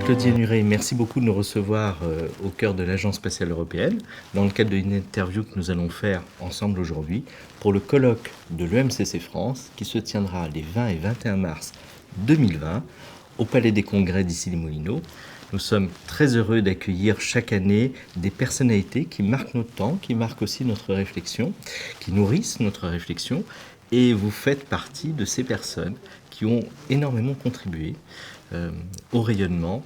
Claudie Nuret, merci beaucoup de nous recevoir au cœur de l'Agence spatiale européenne, dans le cadre d'une interview que nous allons faire ensemble aujourd'hui pour le colloque de l'EMCC France qui se tiendra les 20 et 21 mars 2020 au Palais des Congrès d'Issy-les-Moulineaux. Nous sommes très heureux d'accueillir chaque année des personnalités qui marquent notre temps, qui marquent aussi notre réflexion, qui nourrissent notre réflexion, et vous faites partie de ces personnes qui ont énormément contribué au rayonnement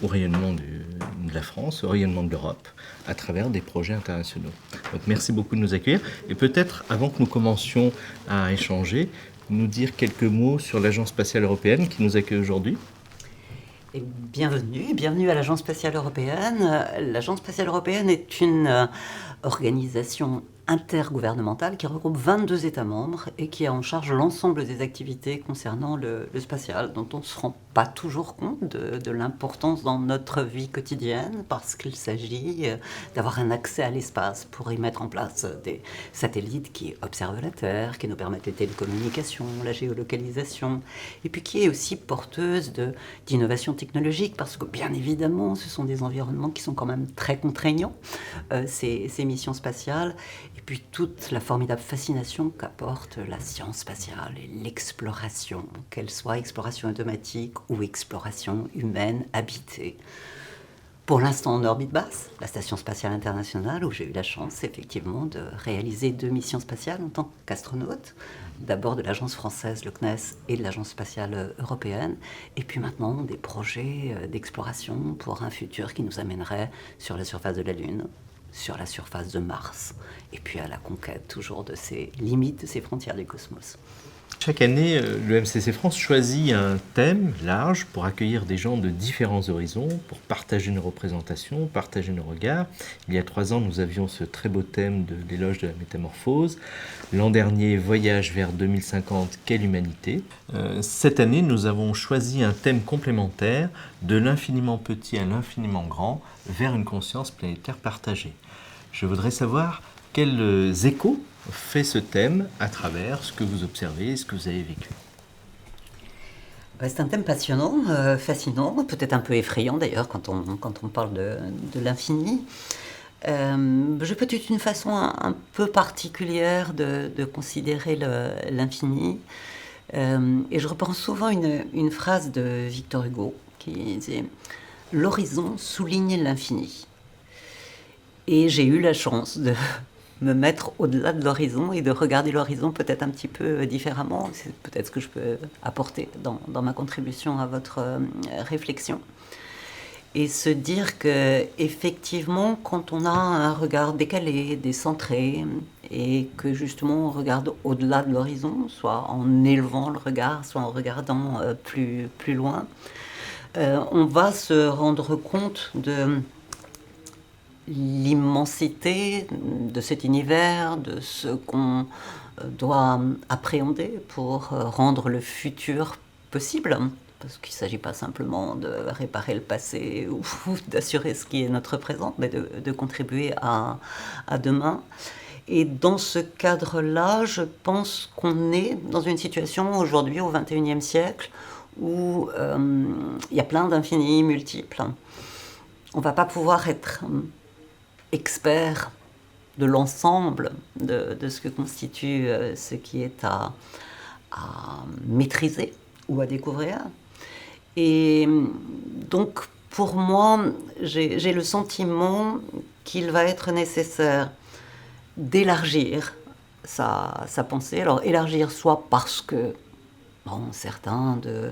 de la France, au rayonnement de l'Europe, à travers des projets internationaux. Donc merci beaucoup de nous accueillir. Et peut-être, avant que nous commencions à échanger, nous dire quelques mots sur l'Agence spatiale européenne qui nous accueille aujourd'hui. Et bienvenue à l'Agence spatiale européenne. L'Agence spatiale européenne est une organisation intergouvernementale qui regroupe 22 États membres et qui a en charge l'ensemble des activités concernant le spatial, dont on ne se rend pas toujours compte de l'importance dans notre vie quotidienne, parce qu'il s'agit d'avoir un accès à l'espace pour y mettre en place des satellites qui observent la Terre, qui nous permettent les télécommunications, la géolocalisation, et puis qui est aussi porteuse d'innovation technologique, parce que bien évidemment, ce sont des environnements qui sont quand même très contraignants, ces missions spatiales. Et puis toute la formidable fascination qu'apporte la science spatiale et l'exploration, qu'elle soit exploration automatique ou exploration humaine habitée. Pour l'instant en orbite basse, la Station spatiale internationale, où j'ai eu la chance effectivement de réaliser 2 missions spatiales en tant qu'astronaute, d'abord de l'agence française, le CNES, et de l'agence spatiale européenne, et puis maintenant des projets d'exploration pour un futur qui nous amènerait sur la surface de la Lune, sur la surface de Mars, et puis à la conquête toujours de ces limites, de ces frontières du cosmos. Chaque année, le MCC France choisit un thème large pour accueillir des gens de différents horizons, pour partager nos représentations, partager nos regards. Il y a 3 ans, nous avions ce très beau thème de l'éloge de la métamorphose. L'an dernier, Voyage vers 2050, quelle humanité. Cette année, nous avons choisi un thème complémentaire, de l'infiniment petit à l'infiniment grand, vers une conscience planétaire partagée. Je voudrais savoir quels échos fait ce thème à travers ce que vous observez, ce que vous avez vécu. C'est un thème passionnant, fascinant, peut-être un peu effrayant d'ailleurs quand on parle de l'infini. Je peux être une façon un peu particulière de considérer l'infini. Et je reprends souvent une phrase de Victor Hugo qui disait « L'horizon souligne l'infini ». Et j'ai eu la chance de me mettre au-delà de l'horizon et de regarder l'horizon peut-être un petit peu différemment. C'est peut-être ce que je peux apporter dans ma contribution à votre réflexion. Et se dire que effectivement, quand on a un regard décalé, décentré, et que justement on regarde au-delà de l'horizon, soit en élevant le regard, soit en regardant plus loin, on va se rendre compte de l'immensité de cet univers, de ce qu'on doit appréhender pour rendre le futur possible. Parce qu'il ne s'agit pas simplement de réparer le passé ou d'assurer ce qui est notre présent, mais de contribuer à demain. Et dans ce cadre-là, je pense qu'on est dans une situation aujourd'hui, au XXIe siècle, où il y a plein d'infinis multiples. On ne va pas pouvoir être expert de l'ensemble de ce que constitue ce qui est à maîtriser ou à découvrir. Et donc, pour moi, j'ai le sentiment qu'il va être nécessaire d'élargir sa pensée. Alors, élargir soit parce que certains de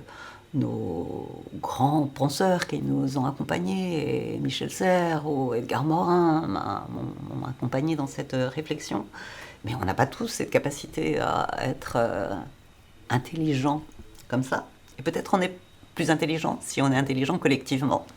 nos grands penseurs qui nous ont accompagnés, et Michel Serres ou Edgar Morin m'ont accompagné dans cette réflexion. Mais on n'a pas tous cette capacité à être intelligent comme ça. Et peut-être on est plus intelligent si on est intelligent collectivement.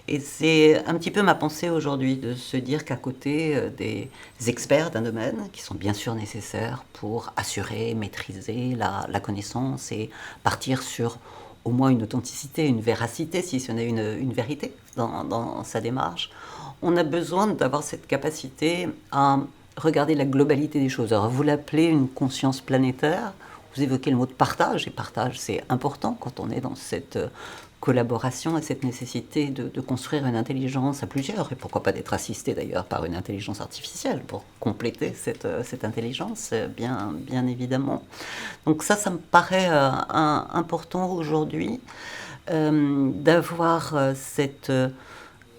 Et c'est un petit peu ma pensée aujourd'hui, de se dire qu'à côté des experts d'un domaine, qui sont bien sûr nécessaires pour assurer, maîtriser la connaissance et partir sur au moins une authenticité, une véracité, si ce n'est une vérité dans sa démarche, on a besoin d'avoir cette capacité à regarder la globalité des choses. Alors vous l'appelez une conscience planétaire. Vous évoquez le mot de partage, et partage c'est important quand on est dans cette collaboration et cette nécessité de construire une intelligence à plusieurs, et pourquoi pas d'être assisté d'ailleurs par une intelligence artificielle pour compléter cette intelligence, bien évidemment. Donc ça me paraît important aujourd'hui, d'avoir cette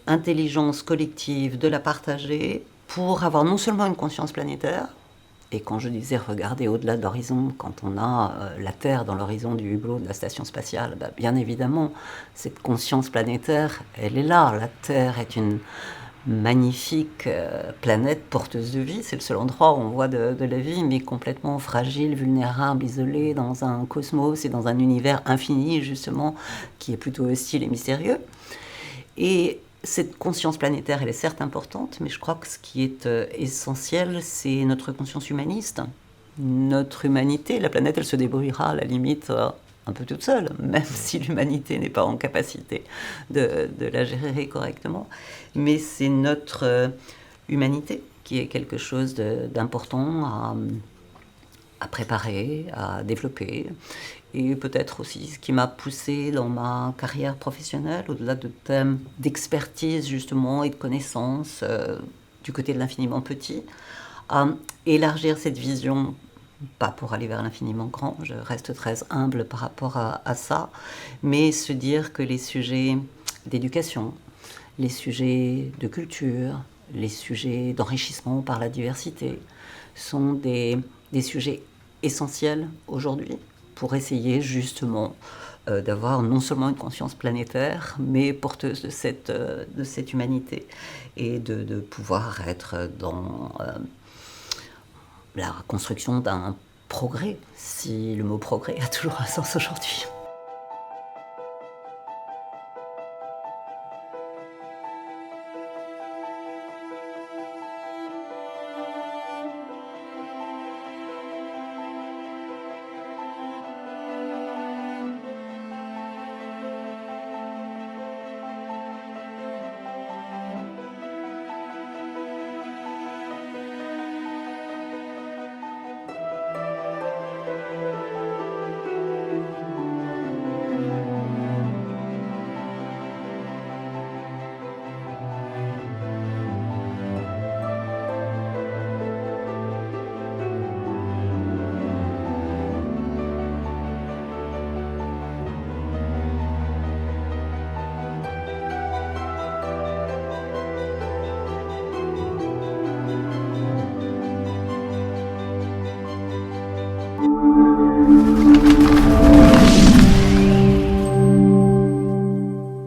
intelligence collective, de la partager pour avoir non seulement une conscience planétaire, et quand je disais regarder au-delà de l'horizon, quand on a la Terre dans l'horizon du hublot de la station spatiale, bien évidemment, cette conscience planétaire, elle est là. La Terre est une magnifique planète porteuse de vie. C'est le seul endroit où on voit de la vie, mais complètement fragile, vulnérable, isolée dans un cosmos et dans un univers infini, justement, qui est plutôt hostile et mystérieux. Et cette conscience planétaire, elle est certes importante, mais je crois que ce qui est essentiel, c'est notre conscience humaniste. Notre humanité, la planète, elle se débrouillera à la limite un peu toute seule, même si l'humanité n'est pas en capacité de la gérer correctement. Mais c'est notre humanité qui est quelque chose d'important à préparer, à développer. Et peut-être aussi ce qui m'a poussée dans ma carrière professionnelle, au-delà de thèmes d'expertise justement et de connaissances du côté de l'infiniment petit, à élargir cette vision, pas pour aller vers l'infiniment grand, je reste très humble par rapport à ça, mais se dire que les sujets d'éducation, les sujets de culture, les sujets d'enrichissement par la diversité sont des sujets essentiels aujourd'hui pour essayer justement d'avoir non seulement une conscience planétaire, mais porteuse de cette humanité, et de pouvoir être dans la construction d'un progrès, si le mot progrès a toujours un sens aujourd'hui.